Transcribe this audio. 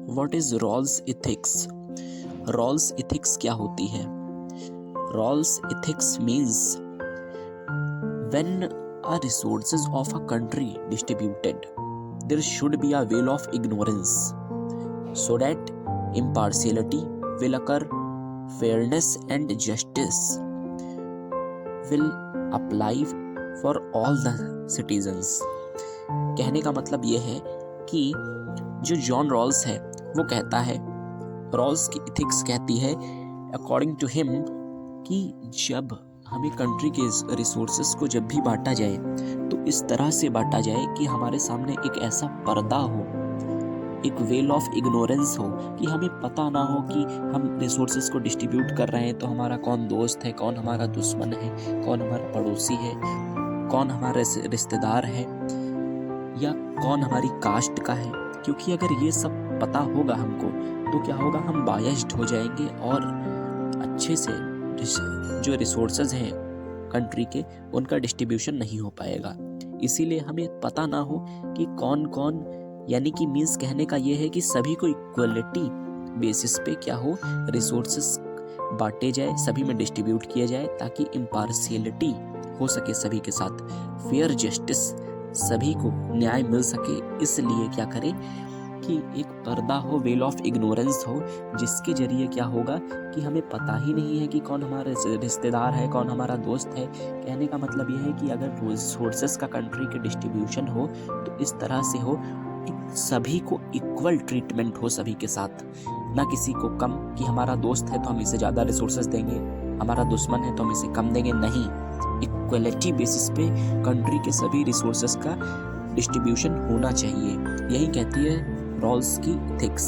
What is Rawls ethics? Rawls ethics क्या होती है? Rawls ethics means when are resources of a country distributed, there should be a veil of ignorance so that impartiality will occur, fairness and justice will apply for all the citizens. कहने का मतलब ये है कि जो John Rawls है वो कहता है, रॉल्स की इथिक्स कहती है अकॉर्डिंग टू हिम कि जब हमें कंट्री के रिसोर्सेस को जब भी बांटा जाए तो इस तरह से बांटा जाए कि हमारे सामने एक ऐसा पर्दा हो, एक वेल ऑफ इग्नोरेंस हो कि हमें पता ना हो कि हम रिसोर्सेस को डिस्ट्रीब्यूट कर रहे हैं तो हमारा कौन दोस्त है, कौन हमारा दुश्मन है, कौन हमारा पड़ोसी है, कौन हमारा रिश्तेदार है या कौन हमारी कास्ट का है। क्योंकि अगर ये सब पता होगा हमको तो क्या होगा, हम बायस्ड हो जाएंगे और अच्छे से जो रिसोर्सेज हैं कंट्री के उनका डिस्ट्रीब्यूशन नहीं हो पाएगा। इसीलिए हमें पता ना हो कि कौन कौन, यानी कि मीन्स कहने का ये है कि सभी को इक्वलिटी बेसिस पे क्या हो, रिसोर्सेज बांटे जाए, सभी में डिस्ट्रीब्यूट किया जाए ताकि इम्पार्शियलिटी हो सके सभी के साथ, फेयर जस्टिस, सभी को न्याय मिल सके। इसलिए क्या करें कि एक पर्दा हो, वेल ऑफ इग्नोरेंस हो, जिसके जरिए क्या होगा कि हमें पता ही नहीं है कि कौन हमारा रिश्तेदार है, कौन हमारा दोस्त है। कहने का मतलब यह है कि अगर रिसोर्सेस का कंट्री के डिस्ट्रीब्यूशन हो तो इस तरह से हो सभी को इक्वल ट्रीटमेंट हो, सभी के साथ, ना किसी को कम कि हमारा दोस्त है तो हम इसे ज़्यादा रिसोर्सेस देंगे, हमारा दुश्मन है तो हम इसे कम देंगे, नहीं। इक्वलिटी बेसिस पे कंट्री के सभी रिसोर्सेस का डिस्ट्रीब्यूशन होना चाहिए, यही कहती है रॉल्स की इथिक्स।